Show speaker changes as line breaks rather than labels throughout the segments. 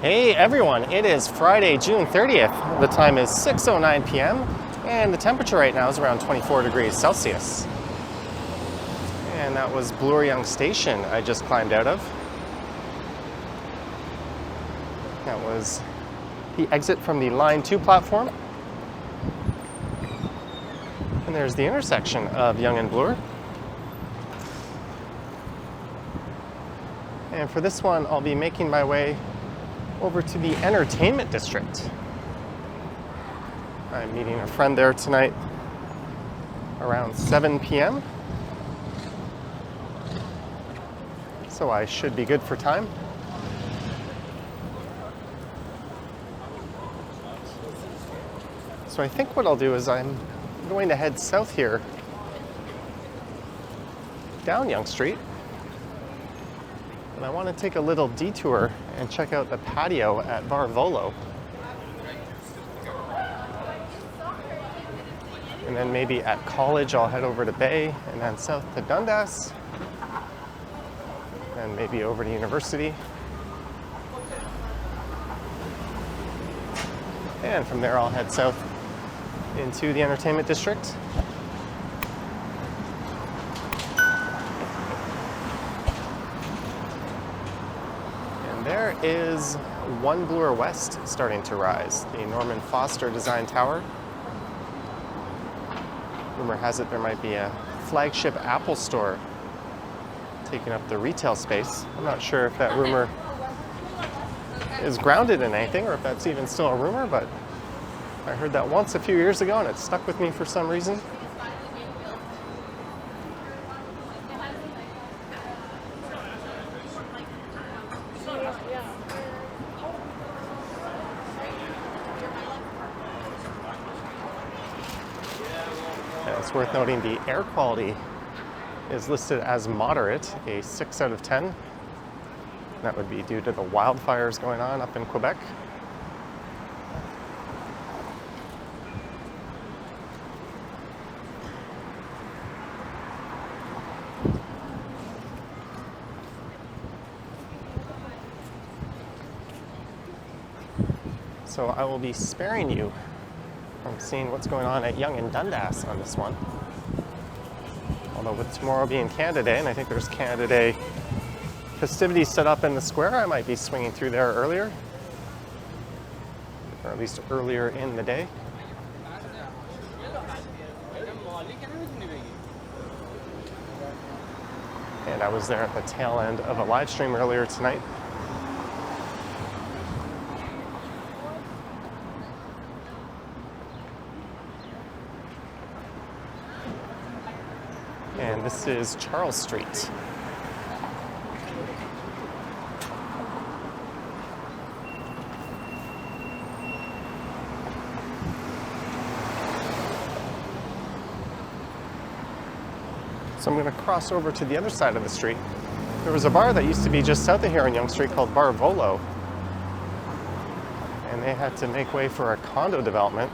Hey everyone, it is Friday, June 30th. The time is 6:09 p.m. and the temperature right now is around 24 degrees Celsius. And that was Bloor-Yonge Station I just climbed out of. That was the exit from the Line 2 platform. And there's the intersection of Yonge and Bloor. And for this one, I'll be making my way over to the entertainment district. I'm meeting a friend there tonight around 7 p.m. So I should be good for time. So I think what I'll do is I'm going to head south here down Yonge Street. And I want to take a little detour and check out the patio at Bar Volo. And then maybe at College I'll head over to Bay and then south to Dundas. And maybe over to University. And from there I'll head south into the entertainment district. There is One Bloor West starting to rise, the Norman Foster design tower. Rumor has it there might be a flagship Apple store taking up the retail space. I'm not sure if that rumor is grounded in anything or if that's even still a rumor, but I heard that once a few years ago and it stuck with me for some reason. It's worth noting the air quality is listed as moderate, a 6 out of 10. That would be due to the wildfires going on up in Quebec. So I will be sparing you from seeing what's going on at Yonge and Dundas on this one. Although with tomorrow being Canada Day, and I think there's Canada Day festivities set up in the square, I might be swinging through there earlier. Or at least earlier in the day. And I was there at the tail end of a live stream earlier tonight. And this is Charles Street. So I'm going to cross over to the other side of the street. There was a bar that used to be just south of here on Yonge Street called Bar Volo. And they had to make way for a condo development,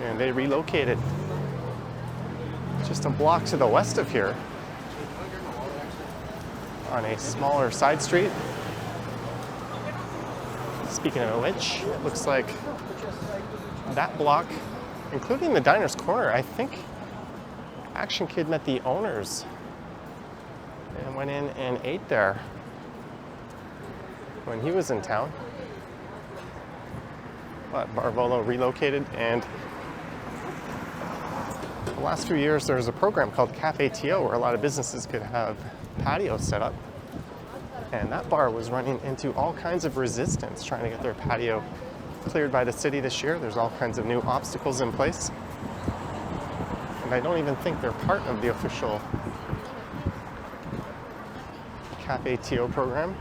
and they relocated just a block to the west of here on a smaller side street. Speaking of which, it looks like that block, including the Diner's Corner, I think Action Kid met the owners and went in and ate there when he was in town. But Bar Volo relocated, and the last few years there was a program called Patio where a lot of businesses could have patios set up. And that bar was running into all kinds of resistance trying to get their patio cleared by the city this year. There's all kinds of new obstacles in place. And I don't even think they're part of the official Patio program.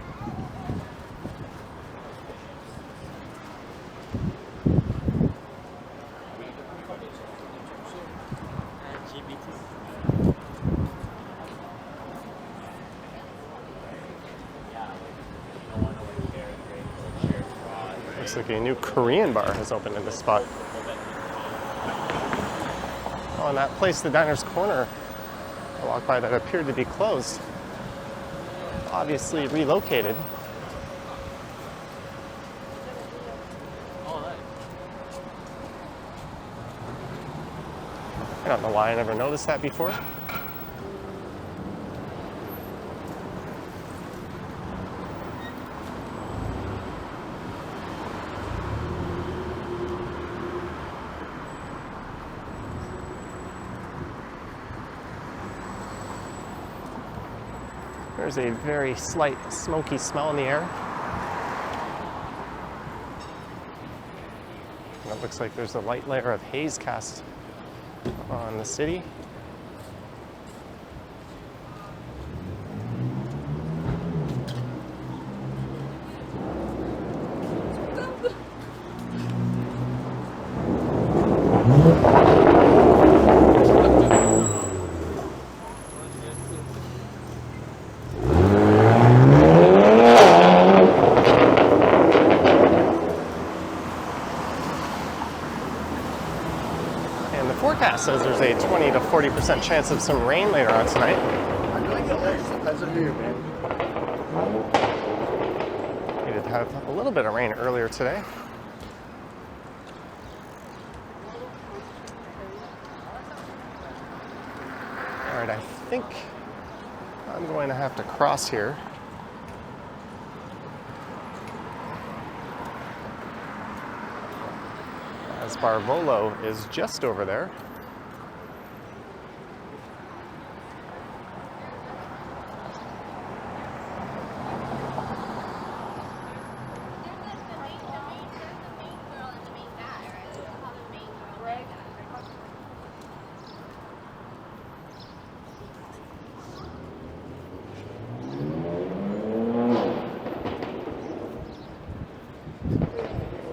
Looks like a new Korean bar has opened in this spot. Oh, and that place, the Diner's Corner, I walked by that appeared to be closed. Obviously relocated. I don't know why I never noticed that before. There's a very slight smoky smell in the air. And it looks like there's a light layer of haze cast on the city. Forecast says there's a 20 to 40% chance of some rain later on tonight. We did have a little bit of rain earlier today. All right, I think I'm going to have to cross here. As Bar Volo is just over there.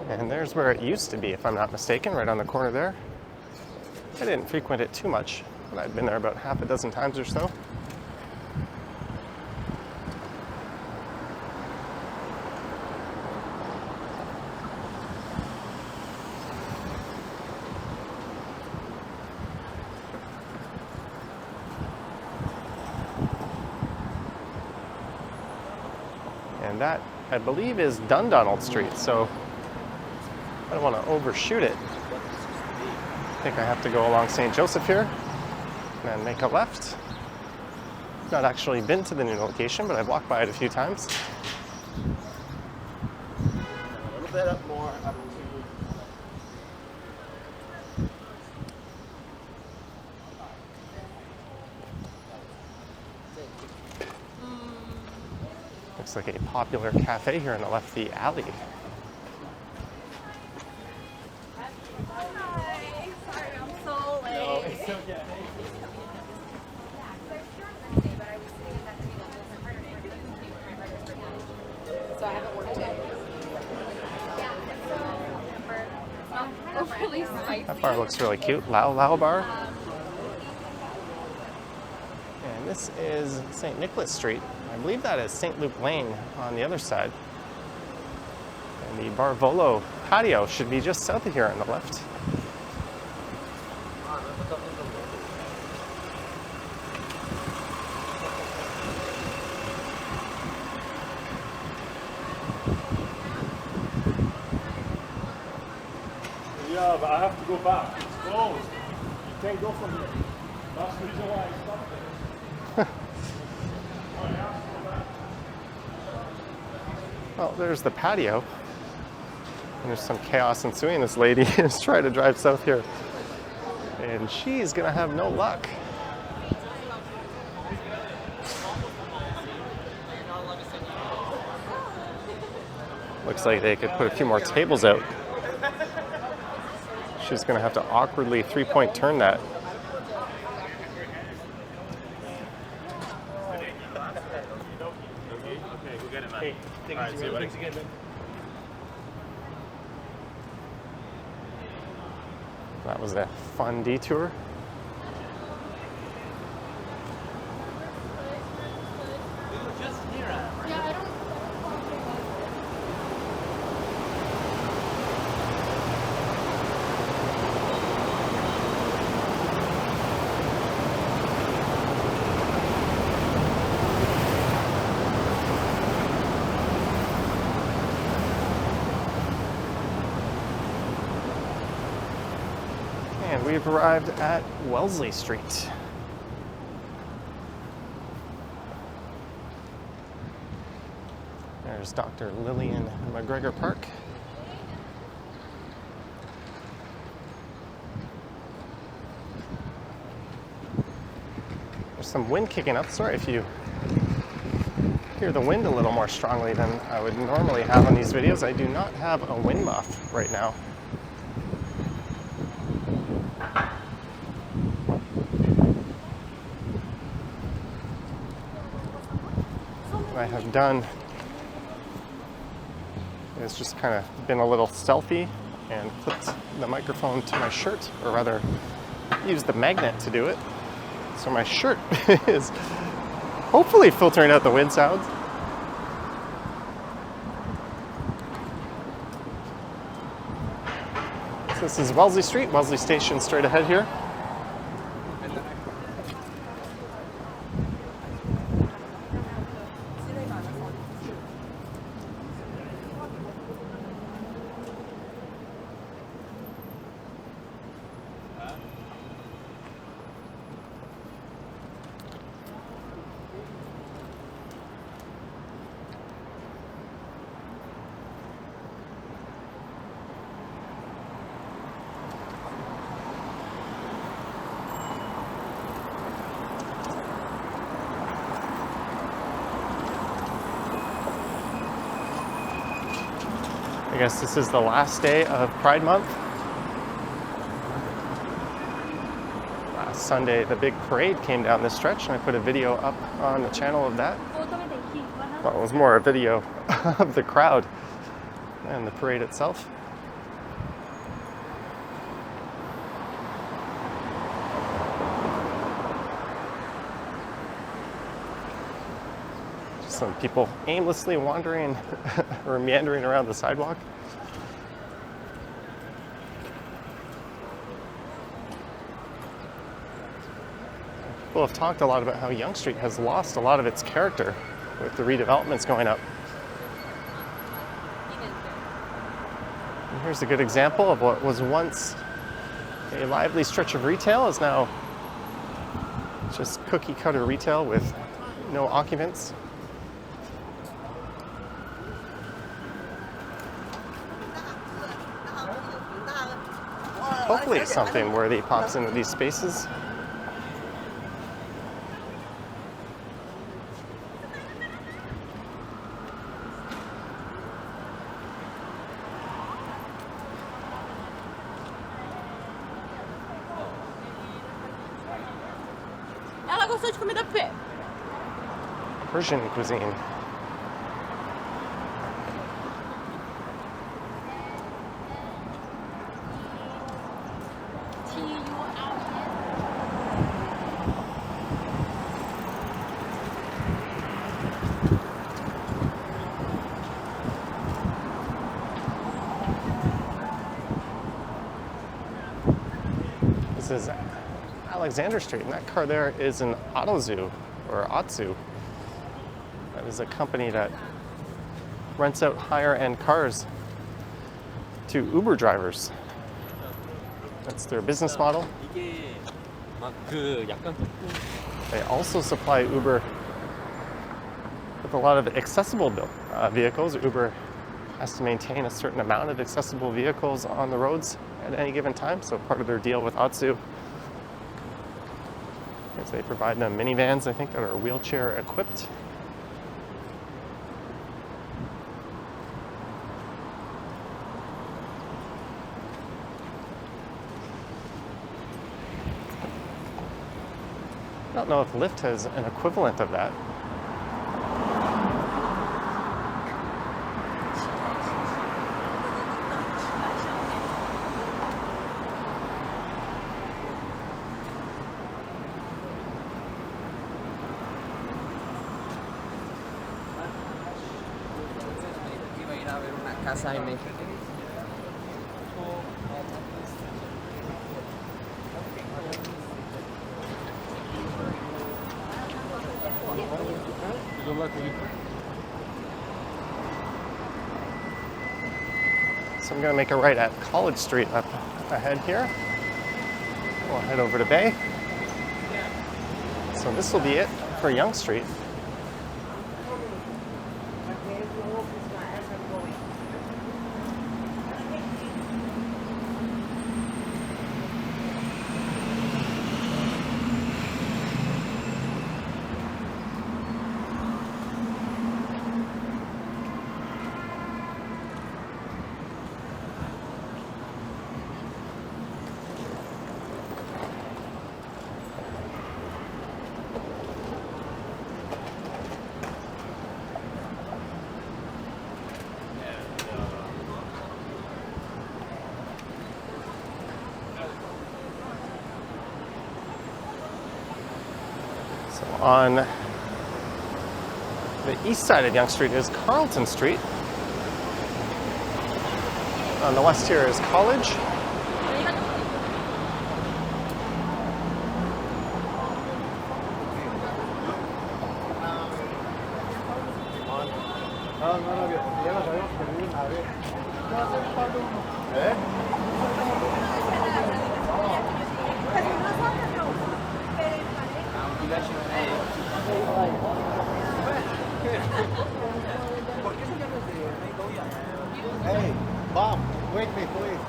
And there's where it used to be, if I'm not mistaken, right on the corner there. I didn't frequent it too much, but I'd been there about half a dozen times or so. And that, I believe, is Dundas Street, so I don't want to overshoot it. I think I have to go along St. Joseph here and then make a left. Not actually been to the new location, but I've walked by it a few times.
A little bit up more, up
Looks like a popular cafe here in the Lefty Alley.
Hi, sorry I'm so late.
No, it's okay.
So I haven't worked yet. Really spicy.
That bar looks really cute. Lao Lao Bar. And this is St. Nicholas Street. I believe that is St. Luke Lane on the other side. And the Bar Volo patio should be just south of here on the left.
Yeah, but I have to go back. It's closed. You can't go from here. That's the reason why I stopped there.
Well, there's the patio. And there's some chaos ensuing. This lady is trying to drive south here. And she's gonna have no luck. Looks like they could put a few more tables out. She's gonna have to awkwardly three-point turn that. That was a fun detour. we've arrived at Wellesley Street. There's Dr. Lillian McGregor Park. There's some wind kicking up. Sorry if you hear the wind a little more strongly than I would normally have on these videos. I do not have a wind muff right now. What I have done is just kind of been a little stealthy and clipped the microphone to my shirt, or rather used the magnet to do it. So my shirt is hopefully filtering out the wind sounds. So this is Wellesley Street, Wellesley Station straight ahead here. I guess this is the last day of Pride Month. Last Sunday, the big parade came down this stretch, and I put a video up on the channel of that. Well, it was more a video of the crowd and the parade itself. Some people aimlessly wandering or meandering around the sidewalk. People have talked a lot about how Yonge Street has lost a lot of its character with the redevelopments going up. And here's a good example of what was once a lively stretch of retail is now just cookie cutter retail with no occupants. Hopefully it's something worthy pops into these spaces.
Ela gostou de comida pé.
Persian cuisine. This is Alexander Street, and that car there is an AutoZoo, or Otsu. That is a company that rents out higher-end cars to Uber drivers. That's their business model. They also supply Uber with a lot of accessible vehicles. Uber has to maintain a certain amount of accessible vehicles on the roads at any given time, so part of their deal with Otsu is they provide them minivans, I think, that are wheelchair equipped. I don't know if Lyft has an equivalent of that.
Casa en México.
So I'm going to make a right at College Street up ahead here. We'll head over to Bay. So this will be it for Yonge Street. So on the east side of Yonge Street is Carlton Street. On the west here is College.
Hey, Bob, wake me, please.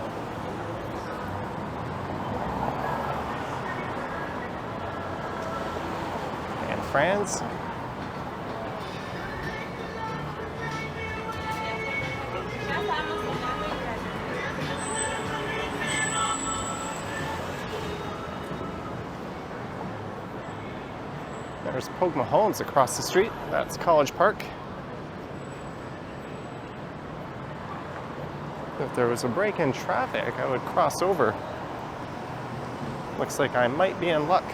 And Franz. There's Pogue Mahomes across the street. That's College Park. If there was a break in traffic, I would cross over. Looks like I might be in luck.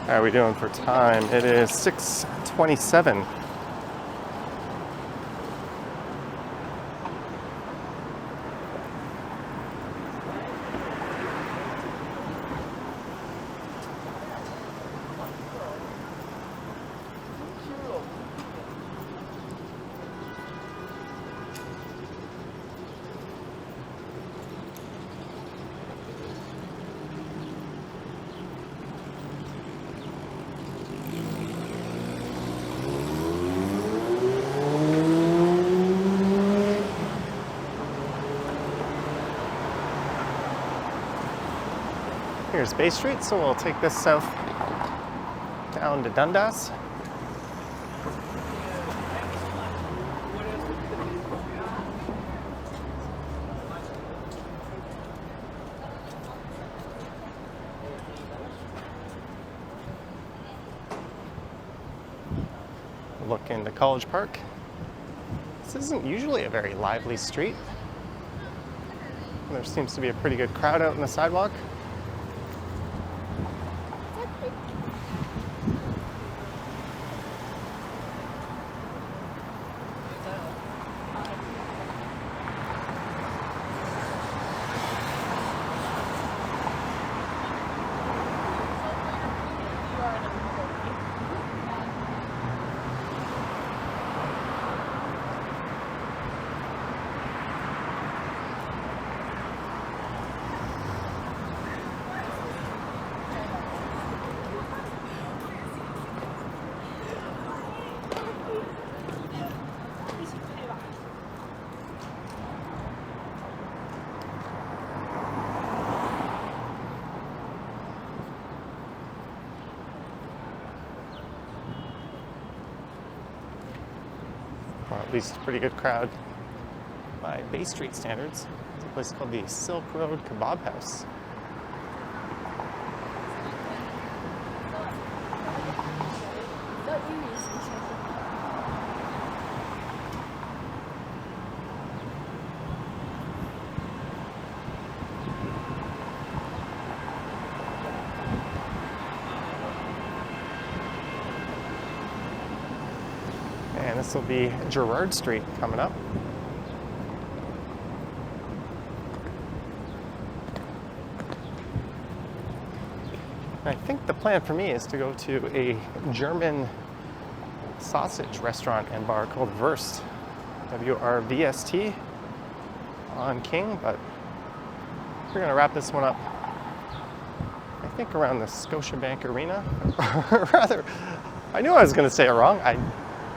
How are we doing for time? It is 6:27. Here's Bay Street, so we'll take this south down to Dundas. Look into College Park. This isn't usually a very lively street. There seems to be a pretty good crowd out on the sidewalk. Or at least a pretty good crowd by Bay Street standards. It's a place called the Silk Road Kebab House. this will be Gerrard Street coming up. I think the plan for me is to go to a German sausage restaurant and bar called Wurst, W-R-V-S-T, on King, but we're going to wrap this one up, I think, around the Scotiabank Arena. Rather, I knew I was going to say it wrong. I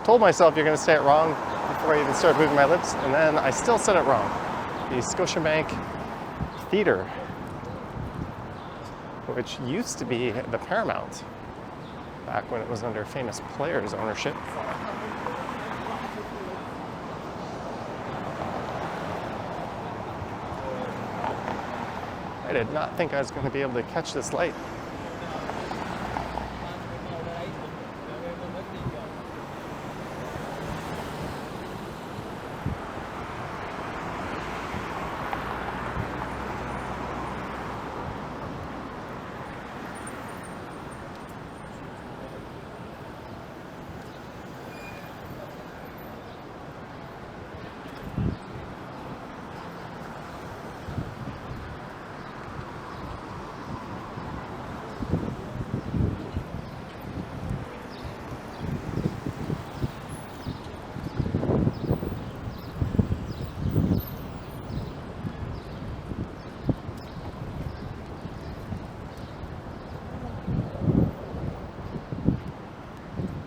told myself you're going to say it wrong before I even started moving my lips, and then I still said it wrong. The Scotiabank Theater, which used to be the Paramount back when it was under Famous Players ownership. I did not think I was going to be able to catch this light.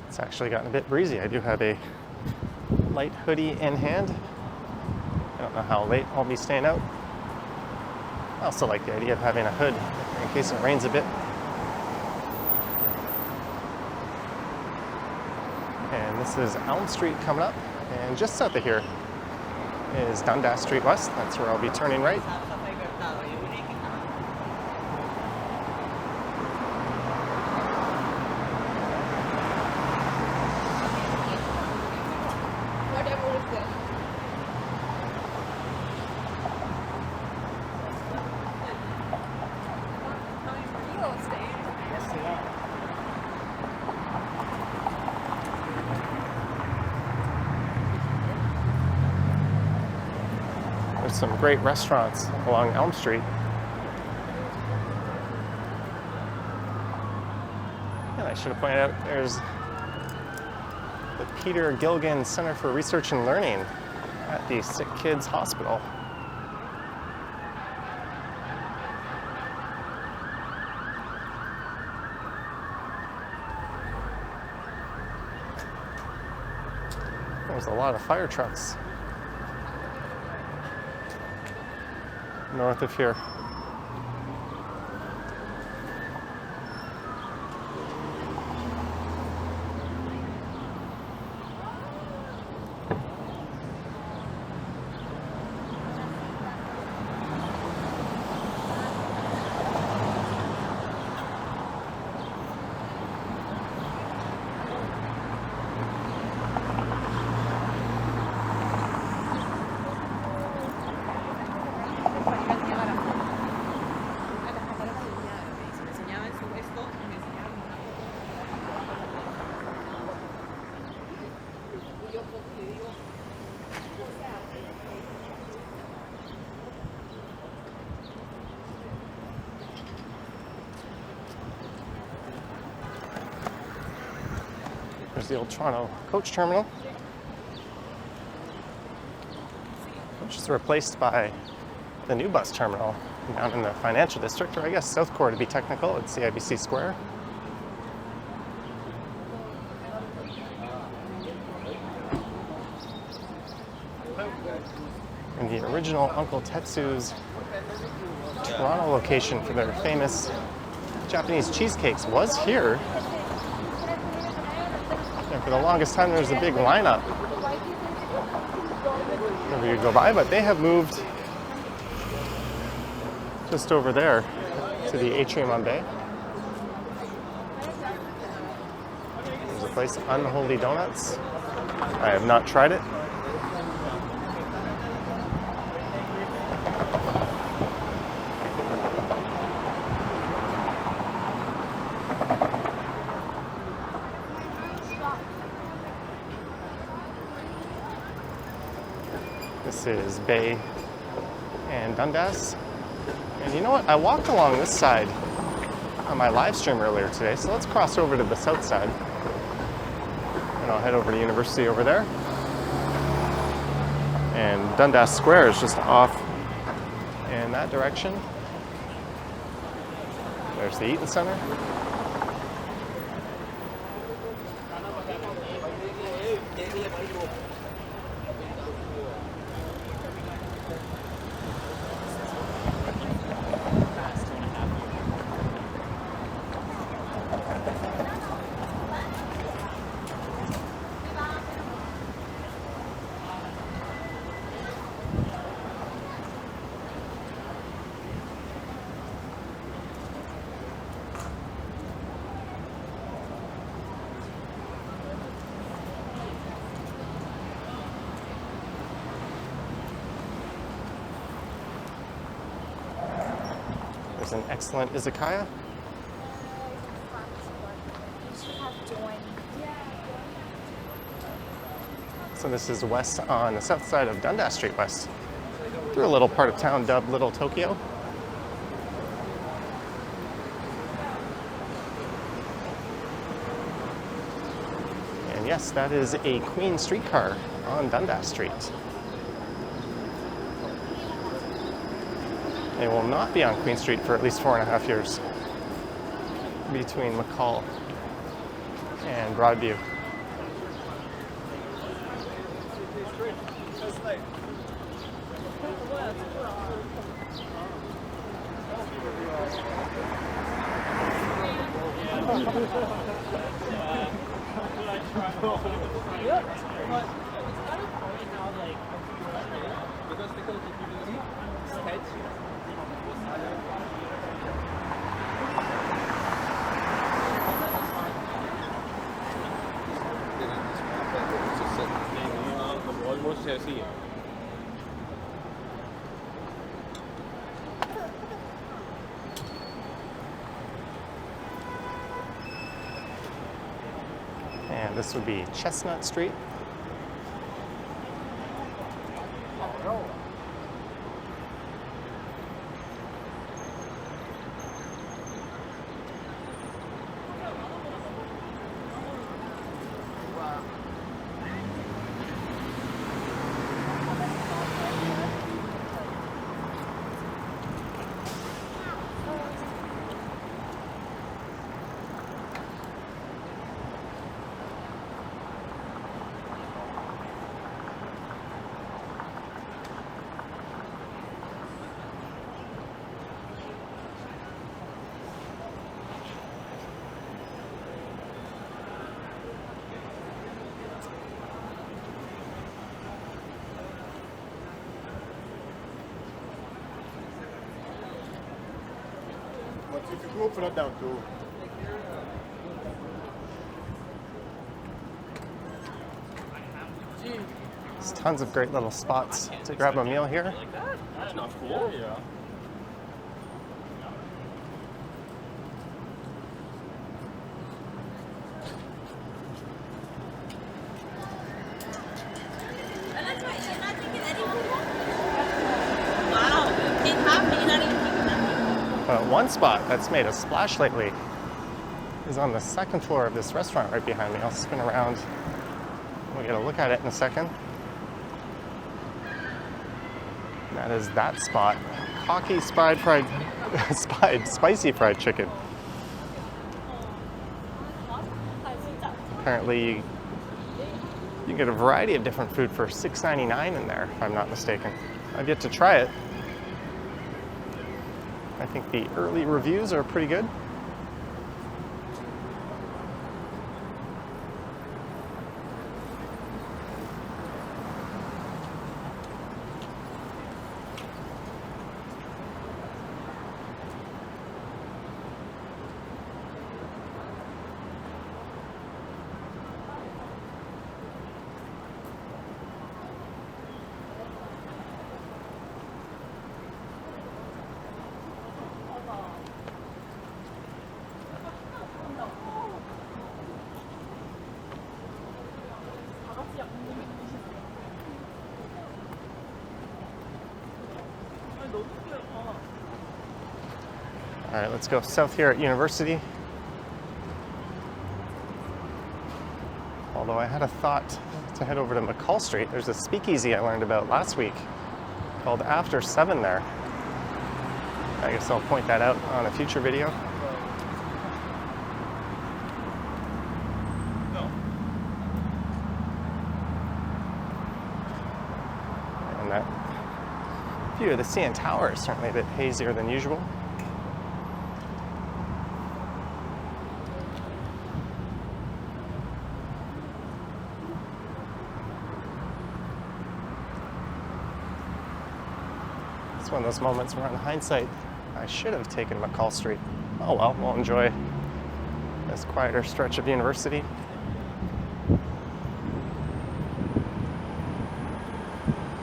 It's actually gotten a bit breezy. I do have a light hoodie in hand. I don't know how late I'll be staying out. I also like the idea of having a hood in case it rains a bit. And this is Elm Street coming up, and just south of here is Dundas Street West. That's where I'll be turning right. There's some great restaurants along Elm Street. And I should have pointed out there's the Peter Gilligan Center for Research and Learning at the Sick Kids Hospital. There's a lot of fire trucks north of here. There's the old Toronto coach terminal, which is replaced by the new bus terminal down in the financial district, or I guess South Core to be technical, at CIBC Square. And the original Uncle Tetsu's Toronto location for their famous Japanese cheesecakes was here. And for the longest time, there was a big lineup whenever you go by, but they have moved just over there to the atrium on Bay. There's a place, Unholy Donuts. I have not tried it. is Bay and Dundas. And you know what? I walked along this side on my live stream earlier today, so let's cross over to the south side. And I'll head over to University over there. And Dundas Square is just off in that direction. There's the Eaton Center. There's an excellent izakaya. So this is west on the south side of Dundas Street West, through a little part of town dubbed Little Tokyo. And yes, that is a Queen streetcar on Dundas Street. It will not be on Queen Street for at least 4.5 years, between McCall and Broadview. And this would be Chestnut Street.
If you go up that down too.
There's tons of great little spots to grab a meal here.
That's not cool. Yeah.
One spot that's made a splash lately is on the second floor of this restaurant right behind me. I'll spin around. We'll get a look at it in a second. That is that spot. Cocky spicy fried chicken. Apparently you get a variety of different food for $6.99 in there, if I'm not mistaken. I've yet to try it. I think the early reviews are pretty good. All right, let's go south here at University. Although I had a thought to head over to McCall Street. There's a speakeasy I learned about last week called After 7 there. I guess I'll point that out on a future video. And that view of the CN Tower is certainly a bit hazier than usual. It's one of those moments where, in hindsight, I should have taken McCall Street. Oh well, we'll enjoy this quieter stretch of University.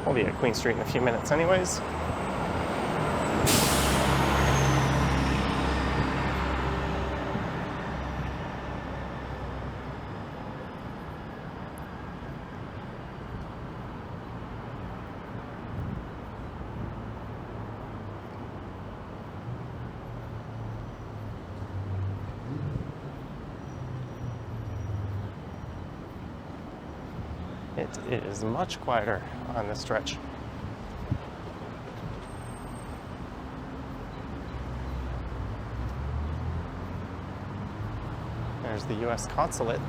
We'll be at Queen Street in a few minutes anyways. It is much quieter on this stretch. There's the U.S. consulate.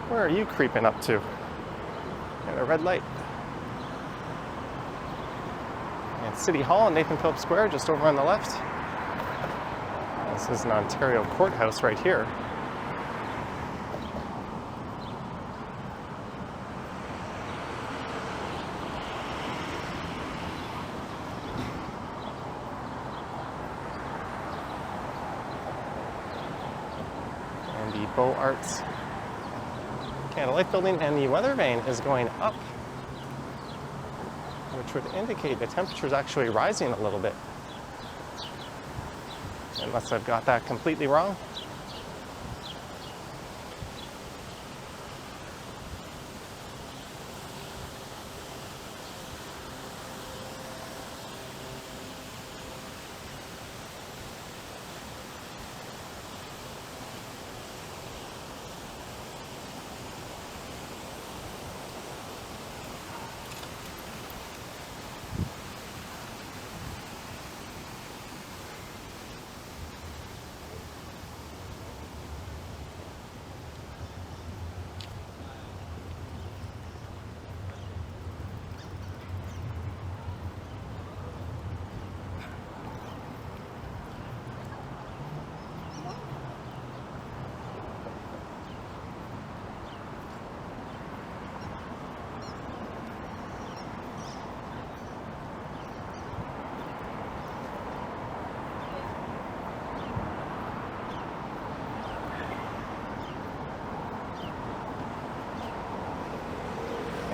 Where are you creeping up to? And a red light. And City Hall and Nathan Phillips Square just over on the left. This is an Ontario courthouse right here. And the Beaux Arts Canada Life Building, and the weather vane is going up, which would indicate the temperature is actually rising a little bit. Unless I've got that completely wrong.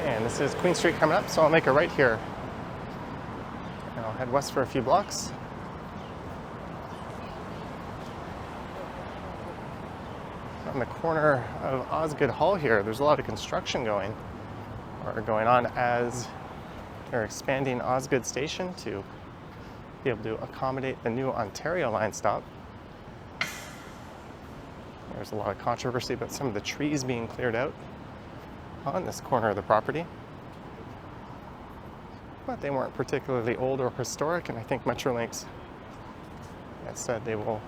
And this is Queen Street coming up, so I'll make a right here. And I'll head west for a few blocks. On the corner of Osgoode Hall here, there's a lot of construction going on as they're expanding Osgoode Station to be able to accommodate the new Ontario line stop. There's a lot of controversy about some of the trees being cleared out on this corner of the property. But they weren't particularly old or historic, and I think Metrolinx has said they will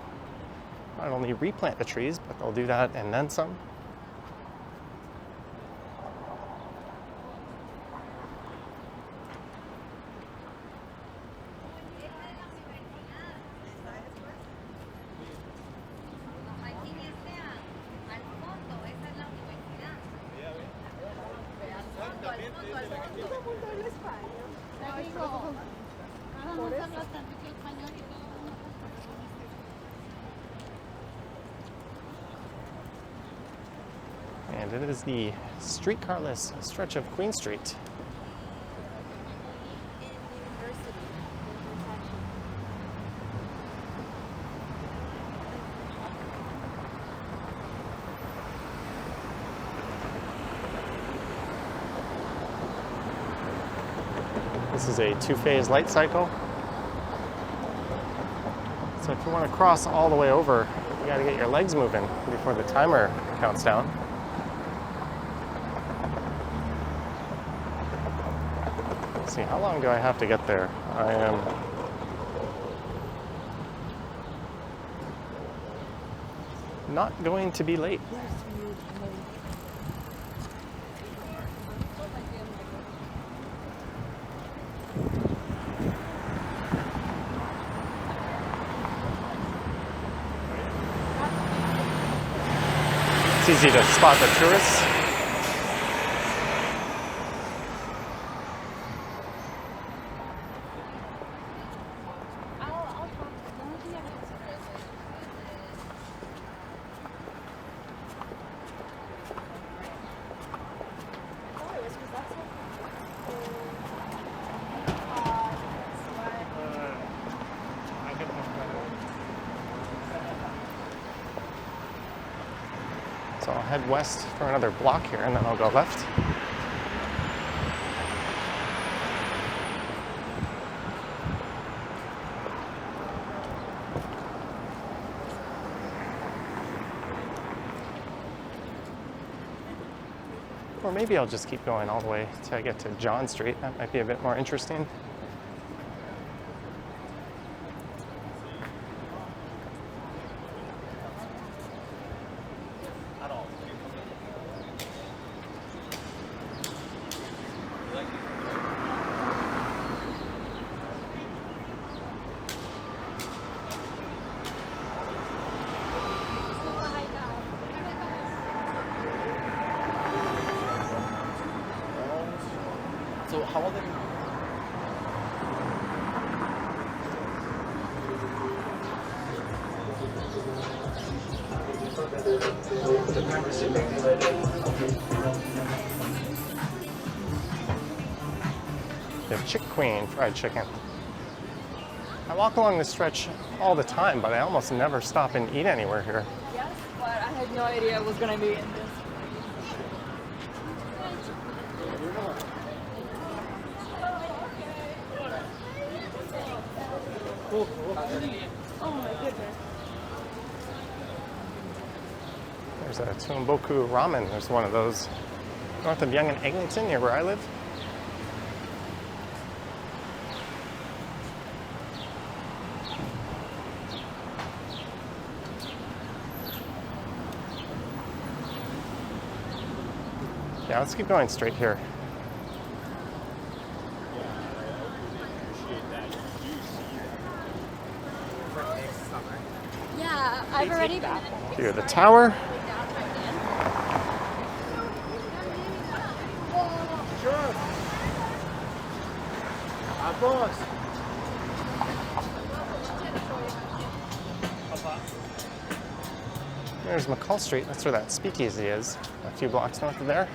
not only replant the trees, but they'll do that and then some. And it is the streetcarless stretch of Queen Street. This is a two-phase light cycle. So if you want to cross all the way over, you got to get your legs moving before the timer counts down. Let's see, how long do I have to get there? I am not going to be late. It's easy to spot the tourists. So I'll head west for another block here and then I'll go left. Or maybe I'll just keep going all the way till I get to John Street. That might be a bit more interesting.
So how old are you?
They have Chick Queen fried chicken. I walk along this stretch all the time, but I almost never stop and eat anywhere here.
Yes, but I had no idea it was gonna be in this. Oh my goodness.
There's a Tumboku Ramen. There's one of those north of Yonge and Eglinton near where I live. Yeah, let's keep going straight here.
Yeah, I've already got it.
Here, the tower. There's McCall Street. That's where that speakeasy is, a few blocks north of there.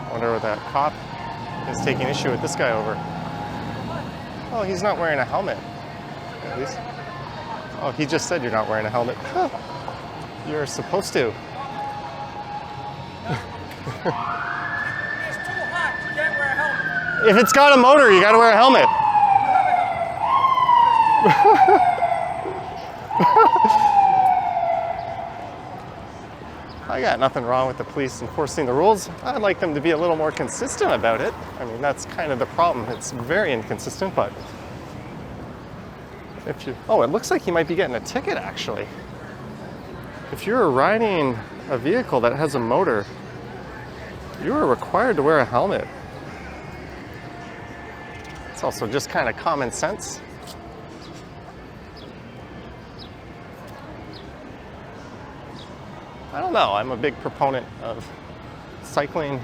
I wonder what that cop is taking issue with this guy over. Oh, he's not wearing a helmet, at least. Oh, he just said you're not wearing a helmet. Huh. You're supposed to.
It's too hot. You can't wear a helmet.
If it's got a motor, you gotta wear a helmet. I got nothing wrong with the police enforcing the rules. I'd like them to be a little more consistent about it. I mean, that's kind of the problem. It's very inconsistent, but if you, oh, it looks like you might be getting a ticket actually. If you're riding a vehicle that has a motor, you are required to wear a helmet. It's also just kind of common sense. I don't know, I'm a big proponent of cycling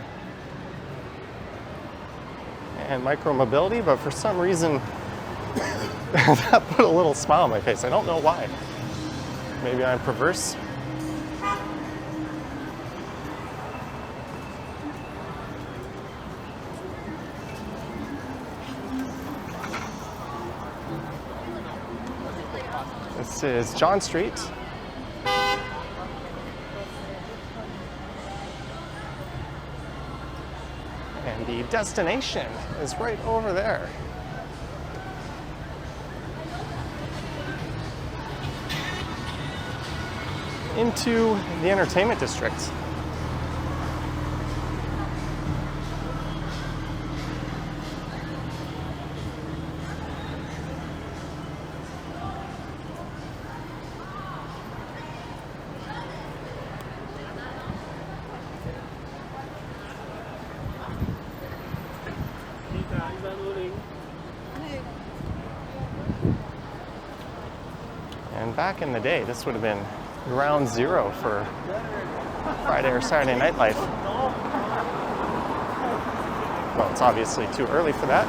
and micromobility, but for some reason that put a little smile on my face. I don't know why. Maybe I'm perverse. This is John Street. And the destination is right over there. Into the entertainment district. And back in the day, this would have been ground zero for Friday or Saturday night life. Well, it's obviously too early for that.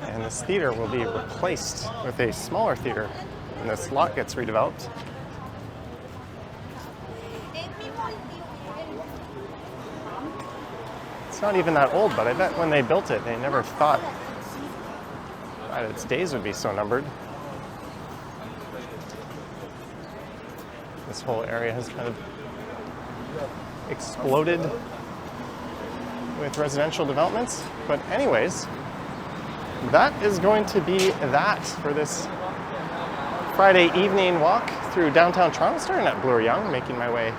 And this theater will be replaced with a smaller theater when this lot gets redeveloped. It's not even that old, but I bet when they built it, they never thought that its days would be so numbered. This whole area has kind of exploded with residential developments. But anyways, that is going to be that for this Friday evening walk through downtown Toronto, starting at Bloor-Yonge, making my way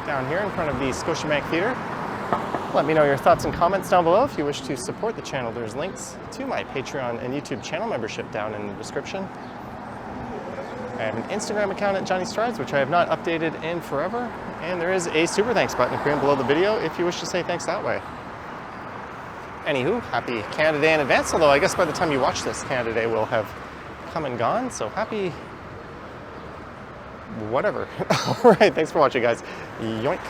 down here in front of the Scotiabank Theatre. Let me know your thoughts and comments down below. If you wish to support the channel, there's links to my Patreon and YouTube channel membership down in the description. I have an Instagram account at Johnny Strides, which I have not updated in forever. And there is a super thanks button appearing below the video if you wish to say thanks that way. Anywho, happy Canada Day in advance, although I guess by the time you watch this, Canada Day will have come and gone, so happy whatever. All right, thanks for watching, guys. Yoink.